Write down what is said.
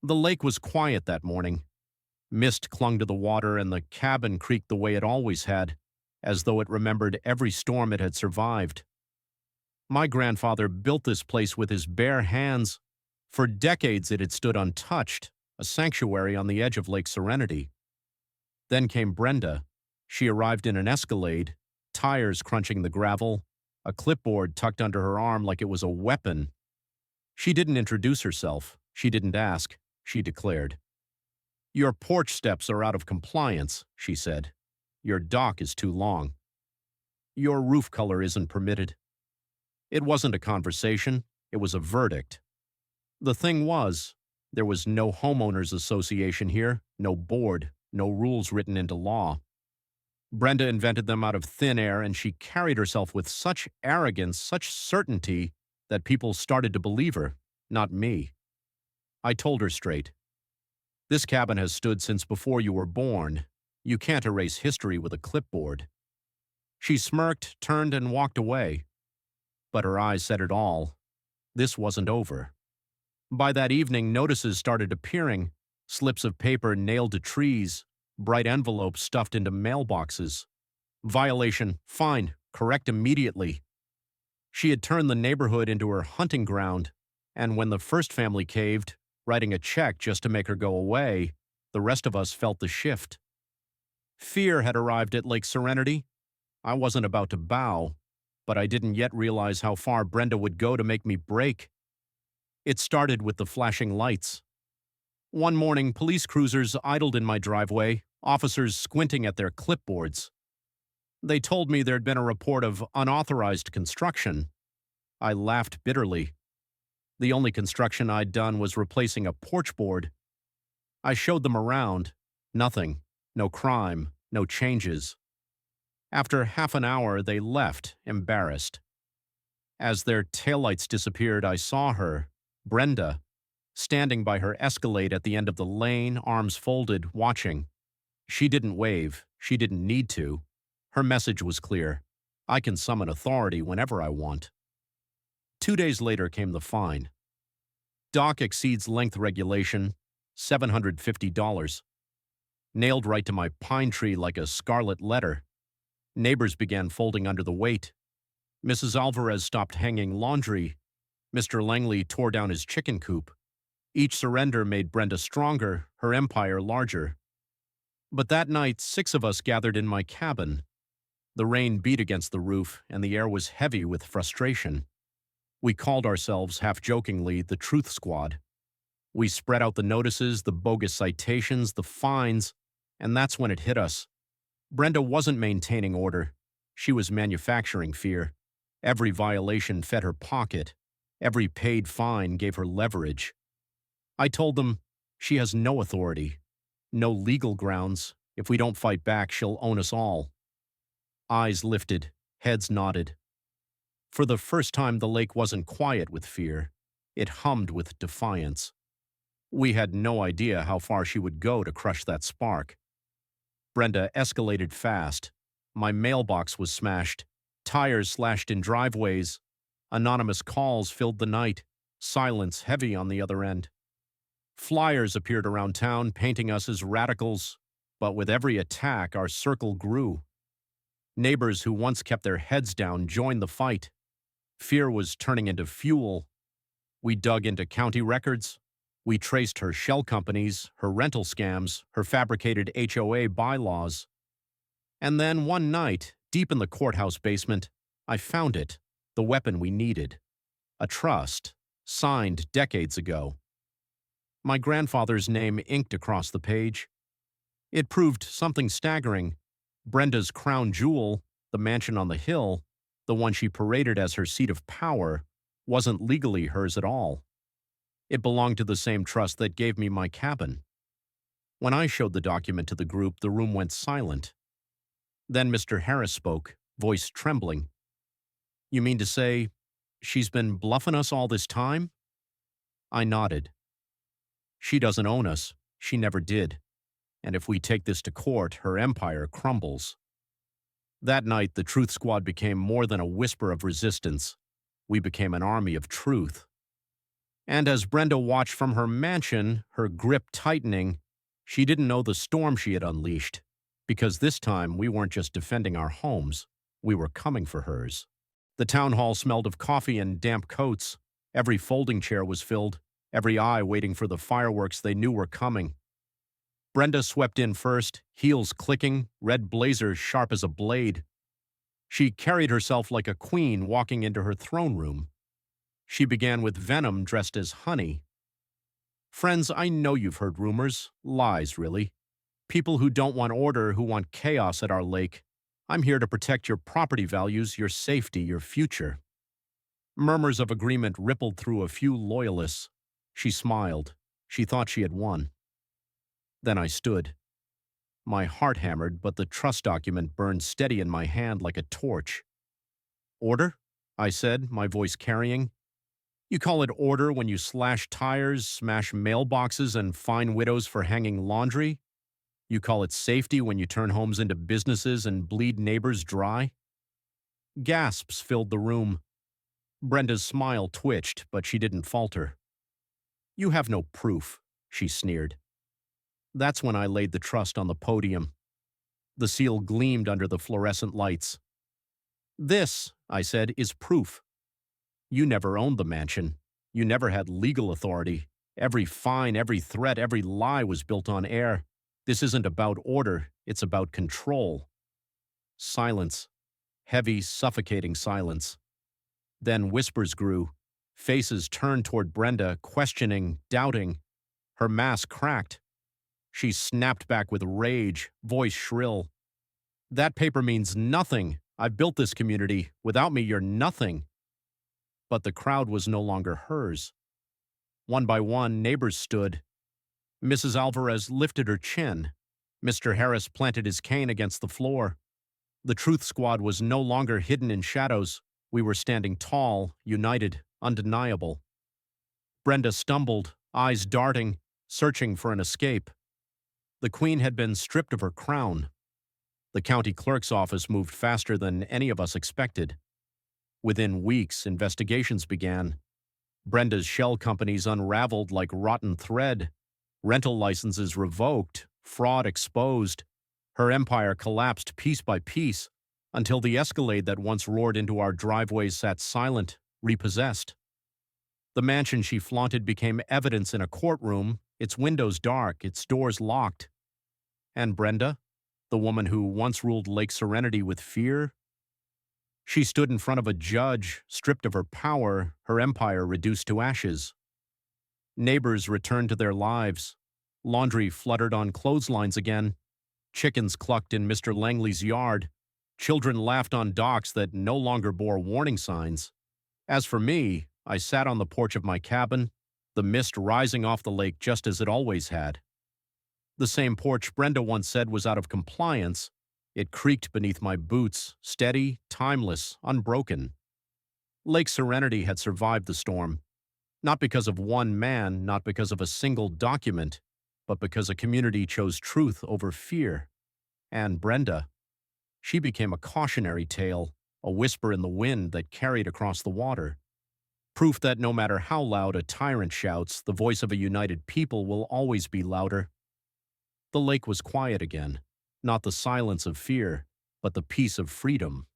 The lake was quiet that morning. Mist clung to the water and the cabin creaked the way it always had, as though it remembered every storm it had survived. My grandfather built this place with his bare hands. For decades it had stood untouched, a sanctuary on the edge of Lake Serenity. Then came Brenda. She arrived in an Escalade, tires crunching the gravel, a clipboard tucked under her arm like it was a weapon. She didn't introduce herself. She didn't ask. She declared. "Your porch steps are out of compliance," she said. "Your dock is too long. Your roof color isn't permitted." It wasn't a conversation. It was a verdict. The thing was, there was no homeowners association here, no board, no rules written into law. Brenda invented them out of thin air, and she carried herself with such arrogance, such certainty, that people started to believe her, not me. I told her straight. "This cabin has stood since before you were born. You can't erase history with a clipboard." She smirked, turned, and walked away. But her eyes said it all. This wasn't over. By that evening, notices started appearing, slips of paper nailed to trees, bright envelopes stuffed into mailboxes. Violation, fine, correct immediately. She had turned the neighborhood into her hunting ground, and when the first family caved, writing a check just to make her go away, the rest of us felt the shift. Fear had arrived at Lake Serenity. I wasn't about to bow, but I didn't yet realize how far Brenda would go to make me break. It started with the flashing lights. One morning, police cruisers idled in my driveway, officers squinting at their clipboards. They told me there'd been a report of unauthorized construction. I laughed bitterly. The only construction I'd done was replacing a porch board. I showed them around. Nothing. No crime. No changes. After half an hour, they left, embarrassed. As their taillights disappeared, I saw her, Brenda, standing by her Escalade at the end of the lane, arms folded, watching. She didn't wave. She didn't need to. Her message was clear. I can summon authority whenever I want. 2 days later came the fine. Dock exceeds length regulation, $750. Nailed right to my pine tree like a scarlet letter. Neighbors began folding under the weight. Mrs. Alvarez stopped hanging laundry. Mr. Langley tore down his chicken coop. Each surrender made Brenda stronger, her empire larger. But that night, 6 of us gathered in my cabin. The rain beat against the roof, and the air was heavy with frustration. We called ourselves, half-jokingly, the Truth Squad. We spread out the notices, the bogus citations, the fines, and that's when it hit us. Brenda wasn't maintaining order. She was manufacturing fear. Every violation fed her pocket. Every paid fine gave her leverage. I told them, she has no authority, no legal grounds. If we don't fight back, she'll own us all. Eyes lifted, heads nodded. For the first time, the lake wasn't quiet with fear. It hummed with defiance. We had no idea how far she would go to crush that spark. Brenda escalated fast. My mailbox was smashed. Tires slashed in driveways. Anonymous calls filled the night. Silence heavy on the other end. Flyers appeared around town, painting us as radicals. But with every attack, our circle grew. Neighbors who once kept their heads down joined the fight. Fear was turning into fuel. We dug into county records. We traced her shell companies, her rental scams, her fabricated HOA bylaws. And then one night, deep in the courthouse basement, I found it, the weapon we needed. A trust, signed decades ago. My grandfather's name inked across the page. It proved something staggering. Brenda's crown jewel, the mansion on the hill, the one she paraded as her seat of power, wasn't legally hers at all. It belonged to the same trust that gave me my cabin. When I showed the document to the group, the room went silent. Then Mr. Harris spoke, voice trembling. "You mean to say she's been bluffing us all this time?" I nodded. "She doesn't own us. She never did. And if we take this to court, her empire crumbles." That night, the Truth Squad became more than a whisper of resistance. We became an army of truth. And as Brenda watched from her mansion, her grip tightening, she didn't know the storm she had unleashed, because this time we weren't just defending our homes, we were coming for hers. The town hall smelled of coffee and damp coats. Every folding chair was filled, every eye waiting for the fireworks they knew were coming. Brenda swept in first, heels clicking, red blazer sharp as a blade. She carried herself like a queen walking into her throne room. She began with venom dressed as honey. Friends, I know you've heard rumors, lies really. People who don't want order, who want chaos at our lake. I'm here to protect your property values, your safety, your future. Murmurs of agreement rippled through a few loyalists. She smiled. She thought she had won. Then I stood. My heart hammered, but the trust document burned steady in my hand like a torch. Order? I said, my voice carrying. You call it order when you slash tires, smash mailboxes, and fine widows for hanging laundry? You call it safety when you turn homes into businesses and bleed neighbors dry? Gasps filled the room. Brenda's smile twitched, but she didn't falter. You have no proof, she sneered. That's when I laid the trust on the podium. The seal gleamed under the fluorescent lights. This, I said, is proof. You never owned the mansion. You never had legal authority. Every fine, every threat, every lie was built on air. This isn't about order, it's about control. Silence. Heavy, suffocating silence. Then whispers grew. Faces turned toward Brenda, questioning, doubting. Her mask cracked. She snapped back with rage, voice shrill. That paper means nothing. I've built this community. Without me, you're nothing. But the crowd was no longer hers. One by one, neighbors stood. Mrs. Alvarez lifted her chin. Mr. Harris planted his cane against the floor. The Truth Squad was no longer hidden in shadows. We were standing tall, united, undeniable. Brenda stumbled, eyes darting, searching for an escape. The Queen had been stripped of her crown. The county clerk's office moved faster than any of us expected. Within weeks, investigations began. Brenda's shell companies unraveled like rotten thread. Rental licenses revoked, fraud exposed. Her empire collapsed piece by piece until the Escalade that once roared into our driveways sat silent, repossessed. The mansion she flaunted became evidence in a courtroom, its windows dark, its doors locked. And Brenda, the woman who once ruled Lake Serenity with fear? She stood in front of a judge, stripped of her power, her empire reduced to ashes. Neighbors returned to their lives. Laundry fluttered on clotheslines again. Chickens clucked in Mr. Langley's yard. Children laughed on docks that no longer bore warning signs. As for me, I sat on the porch of my cabin, the mist rising off the lake just as it always had. The same porch Brenda once said was out of compliance. It creaked beneath my boots, steady, timeless, unbroken. Lake Serenity had survived the storm, not because of one man, not because of a single document, but because a community chose truth over fear. And Brenda, she became a cautionary tale, a whisper in the wind that carried across the water. Proof that no matter how loud a tyrant shouts, the voice of a united people will always be louder. The lake was quiet again. Not the silence of fear, but the peace of freedom.